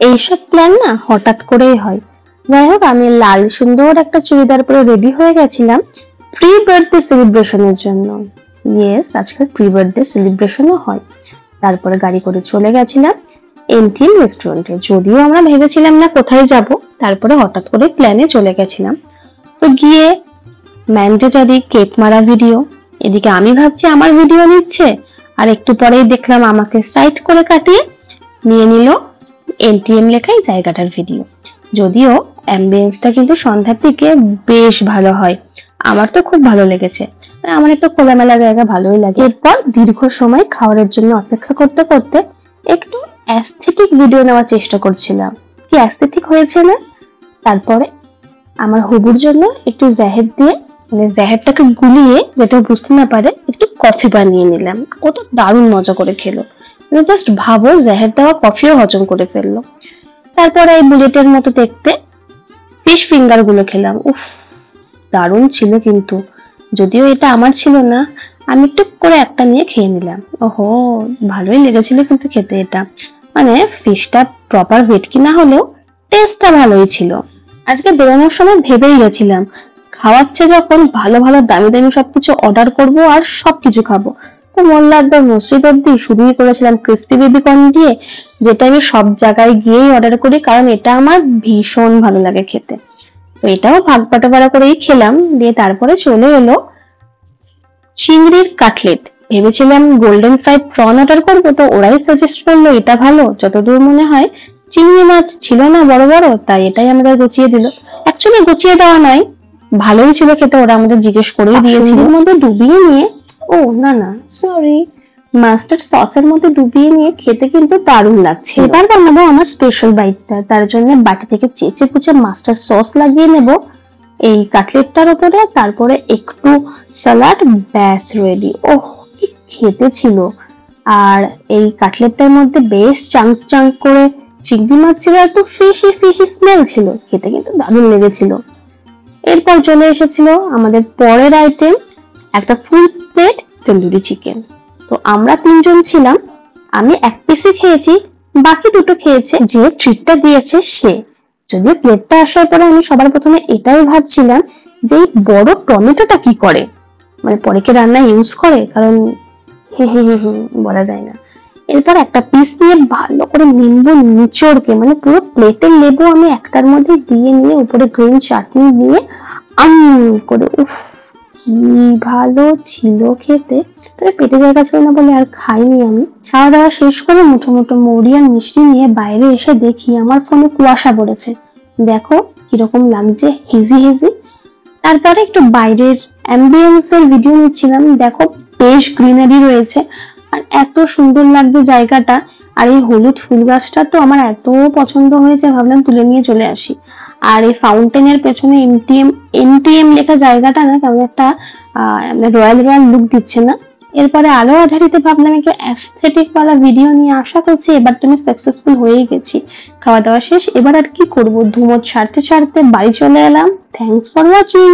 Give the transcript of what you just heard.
এইসব প্ল্যান না হঠাৎ করেই হয়। যাই হোক, আমি লাল সুন্দর একটা চুড়িদার পরে রেডি হয়ে গেছিলাম প্রি বার্থডে সেলিব্রেশনের জন্য। ইয়েস, আজকে প্রি বার্থডে সেলিব্রেশনও হয়। তারপরে গাড়ি করে চলে গেছিলাম এনটিএম রেস্টুরেন্টে। যদিও আমরা ভেবেছিলাম না কোথায় যাব, তারপরে হঠাৎ করে প্ল্যানে চলে গেছিলাম। তো গিয়ে ম্যান্ডেটরি কেক মারা ভিডিও, এদিকে আমি ভাবছি আমার ভিডিও নিচ্ছে, আর একটু পরেই দেখলাম আমাকে সাইড করে কাটিয়ে নিয়ে নিল এনটিএম লেখাই জায়গাটার ভিডিও। যদিও অ্যাম্বিয়েন্সটা কিন্তু সন্ধ্যার দিকে বেশ ভালো হয়, আমার তো খুব ভালো লেগেছে। আমার একটু খোলামেলা জায়গা ভালোই লাগে। এরপর দীর্ঘ সময় খাওয়ারের জন্য অপেক্ষা করতে করতে একটু অ্যাস্থেটিক ভিডিও নেওয়ার চেষ্টা করছিলাম। কি অ্যাস্থেটিক হয়েছে না? তারপরে আমার হবুর জন্য একটু জাহেদ দিয়ে, মানে জাহেদটাকে গুলিয়ে যাতে বুঝতে না পারে, একটু কফি বানিয়ে নিলাম। কত দারুণ মজা করে খেলো, মানে জাস্ট ভাবো, জাহেদ দেওয়া কফিও হজম করে ফেললো। তারপরে এই বুলেটের মতো দেখতে ফিশ ফিঙ্গার গুলো খেলাম। উফ, দারুণ ছিল কিন্তু। যদিও এটা আমার ছিল না, আমি টুক করে একটা নিয়ে খেয়ে নিলাম। ওহো, ভালোই লেগেছিল কিন্তু খেতে এটা। মানে ফিশটা প্রপার ভেটকি না হলেও টেস্টটা ভালোই ছিল। আজকে বেরোনোর সময় ভেবেই গেছিলাম, খাওয়াচ্ছে যখন ভালো ভালো দামি দামি সবকিছু অর্ডার করব আর সবকিছু খাবো। তো মোল্লা একদম মসজিদ অব্দি শুরুই করেছিলাম ক্রিসপি বেবিকর্ন দিয়ে, যেটা আমি সব জায়গায় গিয়েই অর্ডার করি, কারণ এটা আমার ভীষণ ভালো লাগে খেতে। তো এটাও ভাগ বাটোয়ারা করেই খেলাম। দিয়ে তারপরে চলে এলো চিংড়ির কাটলেট। ভেবেছিলাম গোল্ডেন ফ্রাই প্রন অর্ডার করবো, তো ওরাই সাজেস্ট করলো এটা ভালো। যতদূর মনে হয় চিংড়ি মাছ ছিল না বড় বড়, তাই এটাই আমাদের গুছিয়ে দিল। অ্যাকচুয়ালি গুছিয়ে দেওয়া নয়, ভালোই ছিল খেতে, ওরা আমাদের জিজ্ঞেস করেই দিয়েছিল। এর মধ্যে ডুবিয়ে নিয়ে, ও না না সরি, মাস্টার্ড সসের মধ্যে ডুবিয়ে নিয়ে খেতে কিন্তু দারুণ লাগছে। এবার বানাবো আমার স্পেশাল বাইটটা। তার জন্য বাটি থেকে চেঁচে কুচে মাস্টার্ড সস লাগিয়ে নেব এই কাটলেটটার উপরে, তারপরে একটু সালাড, ব্যাস রেডি। ওহ, কি খেতে ছিল! আর এই কাটলেটটার মধ্যে বেশ চাঙ্ক চাঙ্ক করে চিংড়ি মাছ ছিল, একটু ফিশি ফিশি স্মেল ছিল, খেতে কিন্তু দারুণ লেগেছিল। এরপর চলে এসেছিল আমাদের পরের আইটেম, একটা ফুল প্লেট তন্দুরি চিকেন। তো আমরা তিনজন ছিলাম, আমি এক পিসই খেয়েছি, বাকি দুটো খেয়েছে যে ট্রিটটা দিয়েছে সে। যদিও প্লেটটা আসার পরে আমি সবার প্রথমে এটাই ভাবছিলাম যে এই বড় টমেটোটা কি করে, মানে পরে কি রান্না ইউজ করে, কারণ বলা যায় না। এরপর একটা পিস নিয়ে ভালো করে নিম্বু নিচড়কে, মানে পুরো প্লেটের লেবু আমি একটার মধ্যে দিয়ে নিয়ে উপরে গ্রিন চাটনি দিয়ে করে, উফ কি ভালো ছিল খেতে। তবে পেটে জায়গা ছিল না বলে আর খাইনি। আমি খাওয়া দাওয়া শেষ করে মুঠো মুঠো মুড়ি আর মিষ্টি নিয়ে বাইরে এসে দেখি আমার ফোনে কুয়াশা পড়েছে। দেখো কিরকম লাগছে, হেজি হেজি। তারপরে একটু বাইরের অ্যাম্বিয়েন্সের ভিডিও নিচ্ছিলাম। দেখো বেশ গ্রিনারি রয়েছে আর এত সুন্দর লাগছে জায়গাটা। আর এই হলুদ ফুল গাছটা তো আমার এত পছন্দ হয়েছে, ভাবলাম তুলে নিয়ে চলে আসি। আর এই ফাউন্টেনের পেছনে এনটিএম লেখা জায়গাটা না কেমন একটা রয়্যাল রয়্যাল লুক দিচ্ছে না? এরপরে আলো আধারিতে ভাবলাম একটু অ্যাস্থেটিক ওয়ালা ভিডিও নিয়ে, আশা করছি এবার তুমি সাকসেসফুল হয়েই গেছি। খাওয়া দাওয়া শেষ, এবার আর কি করবো, ধুমো ছাড়তে ছাড়তে বাড়ি চলে এলাম। Thanks for watching.